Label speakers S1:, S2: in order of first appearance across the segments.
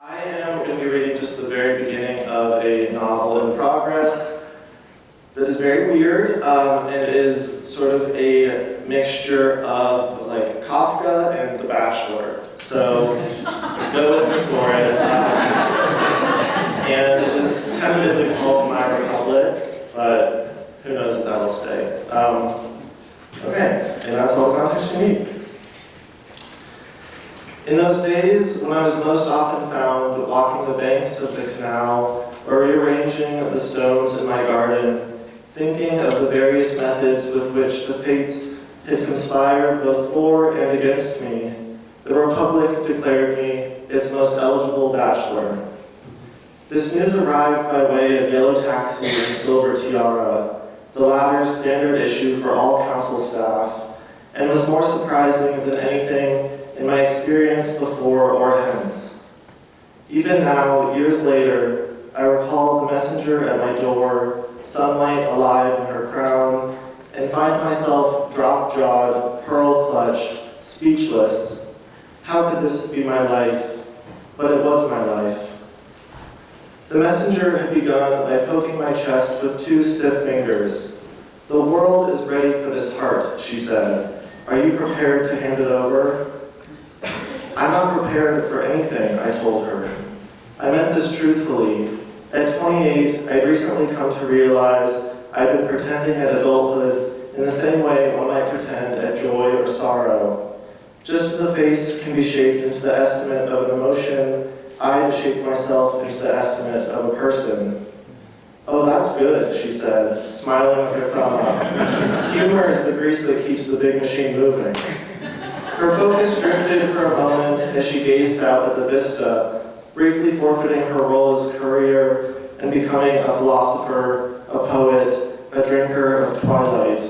S1: I am going to be reading just the very beginning of a novel in progress that is very weird and is sort of a mixture of like Kafka and The Bachelor. So go with me for it. And it is tentatively called My Republic, but who knows if that'll stay. Okay, and that's all the context you need. In those days, when I was most often found walking the banks of the canal or rearranging the stones in my garden, thinking of the various methods with which the fates had conspired both for and against me, the Republic declared me its most eligible bachelor. This news arrived by way of yellow taxi and silver tiara, the latter standard issue for all council staff, and was more surprising than anything in my experience before or hence. Even now, years later, I recall the messenger at my door, sunlight alive in her crown, and find myself drop-jawed, pearl-clutched, speechless. How could this be my life? But it was my life. The messenger had begun by poking my chest with two stiff fingers. "The world is ready for this heart," she said. "Are you prepared to hand it over?" "I'm not prepared for anything," I told her. I meant this truthfully. At 28, I'd recently come to realize I'd been pretending at adulthood in the same way one might pretend at joy or sorrow. Just as a face can be shaped into the estimate of an emotion, I had shaped myself into the estimate of a person. "Oh, that's good," she said, smiling with her thumb up. "Humor is the grease that keeps the big machine moving." Her focus drifted for a moment as she gazed out at the vista, briefly forfeiting her role as courier and becoming a philosopher, a poet, a drinker of twilight.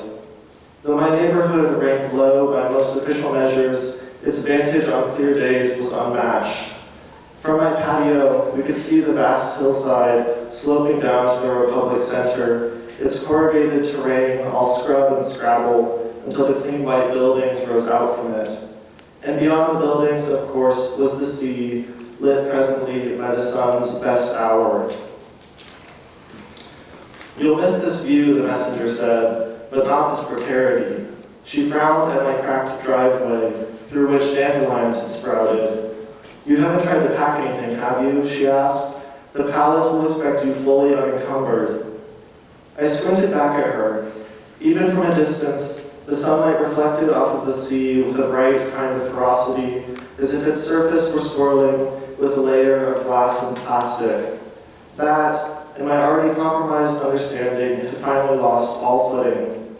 S1: Though my neighborhood ranked low by most official measures, its vantage on clear days was unmatched. From my patio, we could see the vast hillside sloping down to the Republic Center, its corrugated terrain all scrub and scrabble until the clean white buildings rose out from it. And beyond the buildings, of course, was the sea, lit presently by the sun's best hour. "You'll miss this view," the messenger said, "but not this precarity." She frowned at my cracked driveway, through which dandelions had sprouted. "You haven't tried to pack anything, have you?" she asked. "The palace will expect you fully unencumbered." I squinted back at her. Even from a distance, the sunlight reflected off of the sea with a bright kind of ferocity, as if its surface were swirling with a layer of glass and plastic. That, and my already compromised understanding, had finally lost all footing.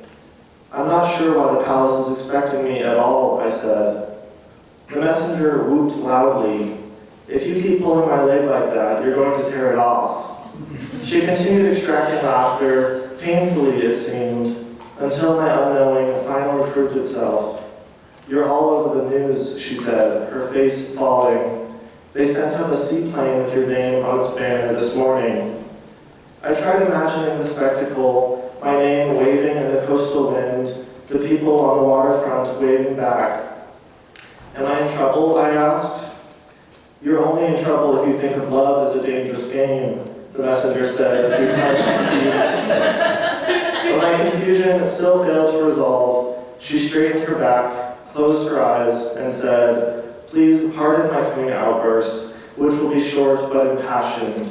S1: "I'm not sure why the palace is expecting me at all," I said. The messenger whooped loudly. "If you keep pulling my leg like that, you're going to tear it off." She continued extracting laughter, painfully it seemed, until my unknowing finally proved itself. "You're all over the news," she said, her face falling. "They sent up a seaplane with your name on its banner this morning." I tried imagining the spectacle, my name waving in the coastal wind, the people on the waterfront waving back. "Am I in trouble?" I asked. "You're only in trouble if you think of love as a dangerous game," the messenger said through clenched teeth. But my confusion still failed to resolve. She straightened her back, closed her eyes, and said, "Please pardon my coming outburst, which will be short but impassioned.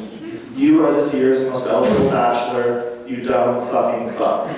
S1: You are this year's most eligible bachelor, you dumb fucking fuck."